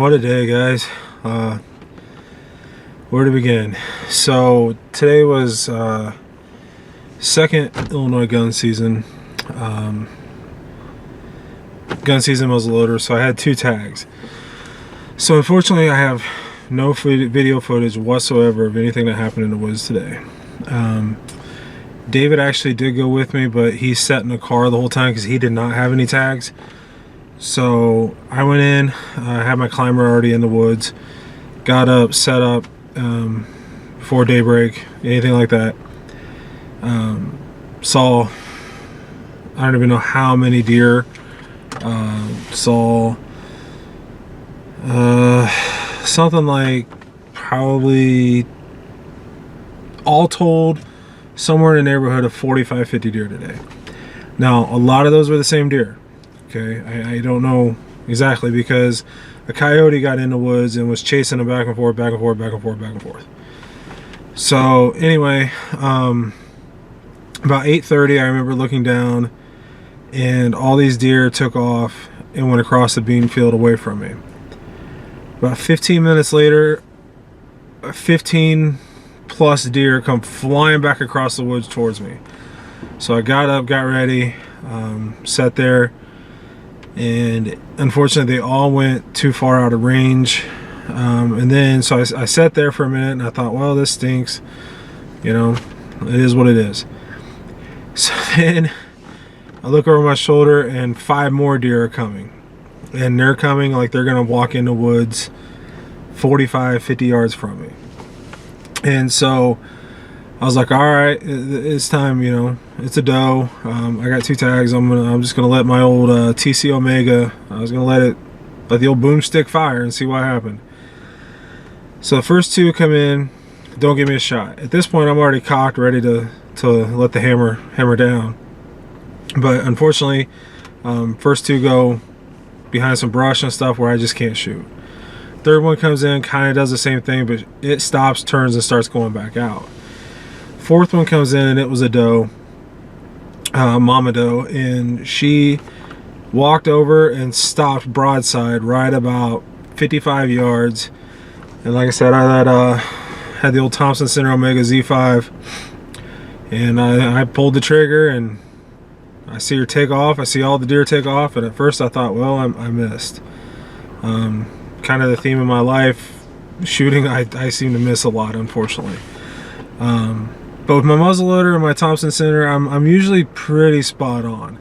What a day, guys. Where to begin? So today was second Illinois gun season. Gun season muzzleloader, so I had 2 tags. So unfortunately I have no video footage whatsoever of anything that happened in the woods today. David actually did go with me, but he sat in the car the whole time because he did not have any tags. So I went in, I had my climber already in the woods, got up, set up before daybreak, anything like that. Saw, I don't even know how many deer. Saw something like probably all told somewhere in the neighborhood of 45-50 deer today. Now a lot of those were the same deer. Okay, I don't know exactly because a coyote got in the woods and was chasing them back and forth, back and forth, back and forth, back and forth. So anyway, about 8:30 I remember looking down and all these deer took off and went across the bean field away from me. About 15 minutes later, 15 plus deer come flying back across the woods towards me. So I got up, got ready, sat there, and unfortunately they all went too far out of range. And then so I sat there for a minute and I thought, well, this stinks, you know, it is what it is. So then I look over my shoulder and 5 more deer are coming, and they're coming like they're gonna walk in the woods 45-50 yards from me. And so I was like, all right, it's time, you know, it's a doe. I got 2 tags. I'm just gonna let my old TC Omega, I was gonna let the old boomstick fire and see what happened. So the first 2 come in, don't give me a shot. At this point I'm already cocked, ready to let the hammer down. But unfortunately, first 2 go behind some brush and stuff where I just can't shoot. Third one comes in, kind of does the same thing, but it stops, turns, and starts going back out. Fourth one comes in and it was a doe, mama doe, and she walked over and stopped broadside right about 55 yards. And like I said, I had the old Thompson Center Omega Z5, and I pulled the trigger and I see her take off. I see all the deer take off, and at first I thought, well, I missed. Kind of the theme of my life, shooting, I seem to miss a lot, unfortunately. But with my muzzleloader and my Thompson Center, I'm usually pretty spot on.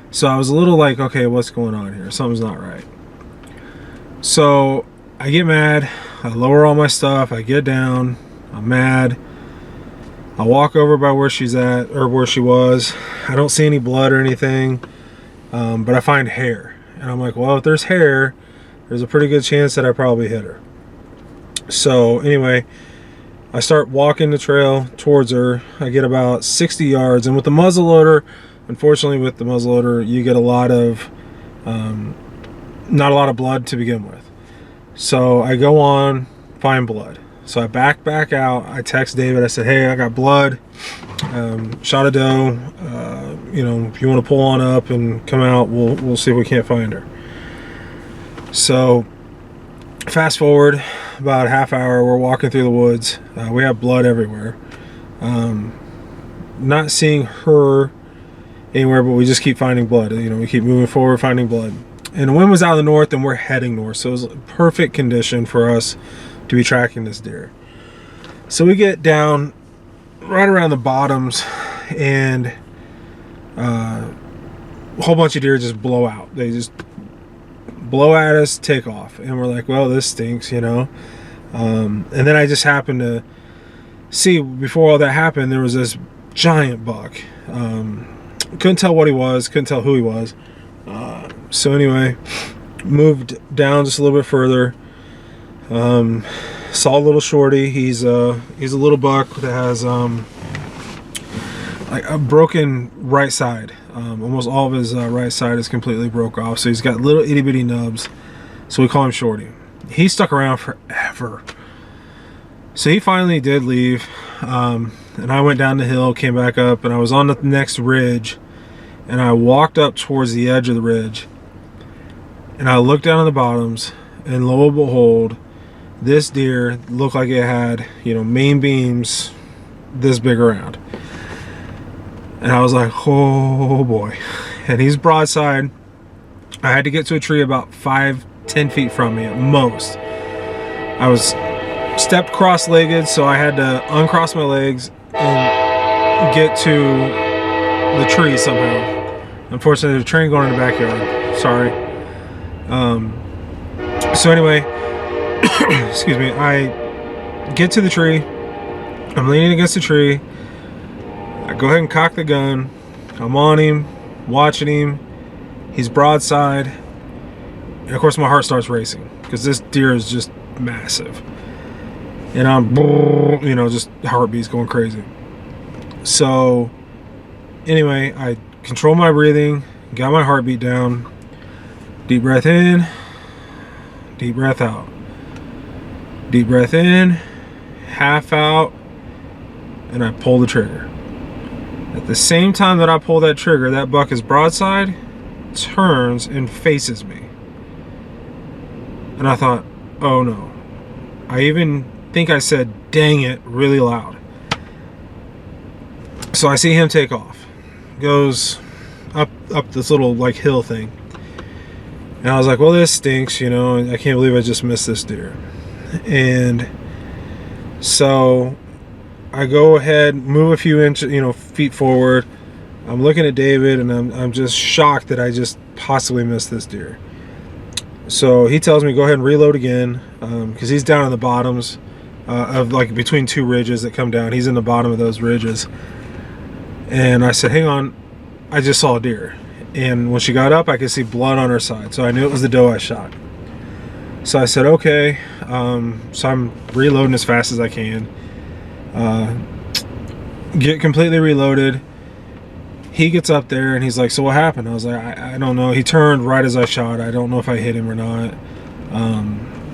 So I was a little like, okay, what's going on here? Something's not right. So I get mad. I lower all my stuff. I get down. I'm mad. I walk over by where she's at, or where she was. I don't see any blood or anything, but I find hair. And I'm like, well, if there's hair, there's a pretty good chance that I probably hit her. So anyway, I start walking the trail towards her. I get about 60 yards, and with the muzzleloader, unfortunately with the muzzleloader, you get a lot of, not a lot of blood to begin with. So I go on, find blood. So I back out. I text David. I said, hey, I got blood. Shot a doe. You know, if you want to pull on up and come out, we'll see if we can't find her. So fast forward about a half hour, we're walking through the woods. We have blood everywhere. Not seeing her anywhere, but we just keep finding blood. You know, we keep moving forward, finding blood. And the wind was out of the north, and we're heading north, so it was perfect condition for us to be tracking this deer. So we get down right around the bottoms, and a whole bunch of deer just blow out. They just blow at us, take off, and we're like, well, this stinks, you know. And then I just happened to see, before all that happened, there was this giant buck. Couldn't tell what he was, couldn't tell who he was. So anyway, moved down just a little bit further. Saw a little shorty. He's a little buck that has like a broken right side. Almost all of his right side is completely broke off, so he's got little itty bitty nubs, so we call him Shorty. He stuck around forever, so he finally did leave, and I went down the hill, came back up, and I was on the next ridge, and I walked up towards the edge of the ridge, and I looked down at the bottoms, and lo and behold, this deer looked like it had, main beams this big around. And I was like, oh boy. And he's broadside. I had to get to a tree about 5-10 feet from me at most. I was stepped cross-legged, so I had to uncross my legs and get to the tree somehow. Unfortunately, there's a train going in the backyard. Sorry. So anyway, excuse me, I get to the tree. I'm leaning against the tree. I go ahead and cock the gun. I'm on him, watching him. He's broadside. And of course my heart starts racing because this deer is just massive. And I'm, just heartbeats going crazy. So anyway, I control my breathing, got my heartbeat down. Deep breath in, deep breath out. Deep breath in, half out, and I pull the trigger. At the same time that I pull that trigger, that buck is broadside, turns and faces me. And I thought, oh no. I even think I said, dang it, really loud. So I see him take off. Goes up this little like hill thing. And I was like, well, this stinks, I can't believe I just missed this deer. And so I go ahead, move a few inches, feet forward. I'm looking at David, and I'm just shocked that I just possibly missed this deer. So he tells me go ahead and reload again, because he's down in the bottoms of like between two ridges that come down. He's in the bottom of those ridges. And I said, hang on, I just saw a deer. And when she got up, I could see blood on her side. So I knew it was the doe I shot. So I said, okay. So I'm reloading as fast as I can. Get completely reloaded. He gets up there and he's like, so what happened? I was like, I don't know. He turned right as I shot. I don't know if I hit him or not.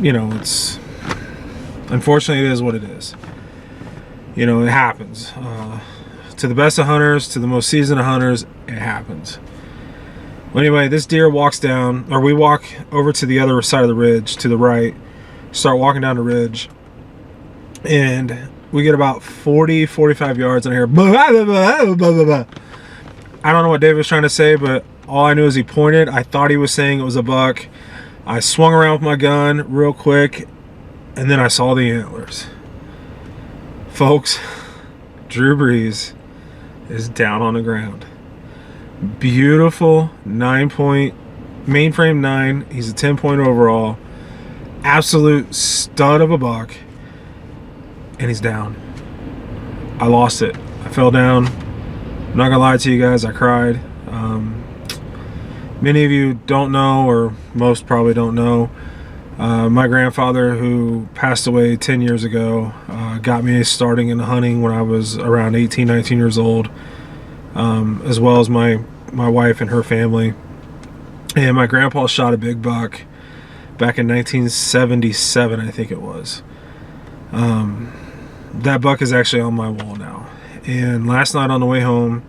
It's unfortunately it is what it is. It happens. To the best of hunters, to the most seasoned of hunters, it happens. Well, anyway, this deer walks down, or we walk over to the other side of the ridge, to the right, start walking down the ridge, and we get about 40-45 yards and I hear I don't know what David was trying to say, but all I knew is he pointed. I thought he was saying it was a buck. I swung around with my gun real quick, and then I saw the antlers. Folks, Drew Brees is down on the ground. Beautiful 9-point, mainframe 9. He's a 10-point overall. Absolute stud of a buck. And he's down. I lost it. I fell down. I'm not gonna lie to you guys, I cried. Many of you don't know, or most probably don't know, my grandfather, who passed away 10 years ago, got me starting in hunting when I was around 18-19 years old, as well as my wife and her family. And my grandpa shot a big buck back in 1977, I think it was. That buck is actually on my wall now. And last night on the way home,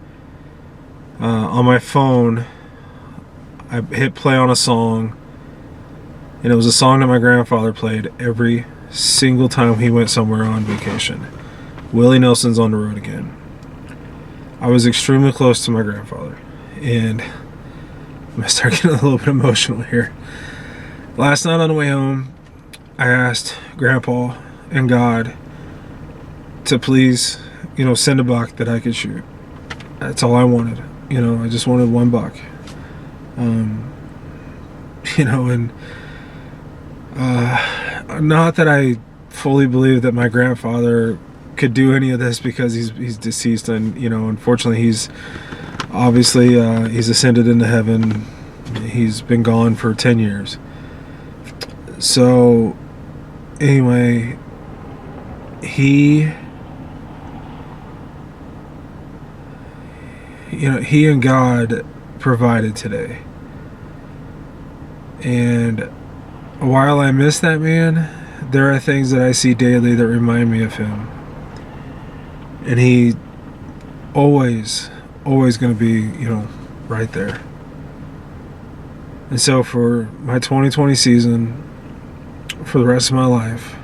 on my phone, I hit play on a song, and it was a song that my grandfather played every single time he went somewhere on vacation. Willie Nelson's On the Road Again. I was extremely close to my grandfather, and I'm gonna start getting a little bit emotional here. Last night on the way home, I asked Grandpa and God to please, send a buck that I could shoot. That's all I wanted. I just wanted one buck. Not that I fully believe that my grandfather could do any of this, because he's deceased, and unfortunately he's obviously he's ascended into heaven. He's been gone for 10 years. So anyway, he and God provided today. And while I miss that man, there are things that I see daily that remind me of him. And he always going to be, right there. And so for my 2020 season, for the rest of my life.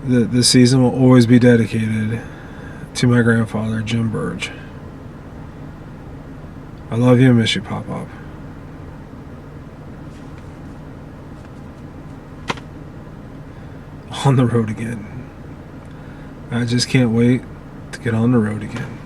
This season will always be dedicated to my grandfather, Jim Burge. I love you and miss you, Pop-Pop. On the road again. I just can't wait to get on the road again.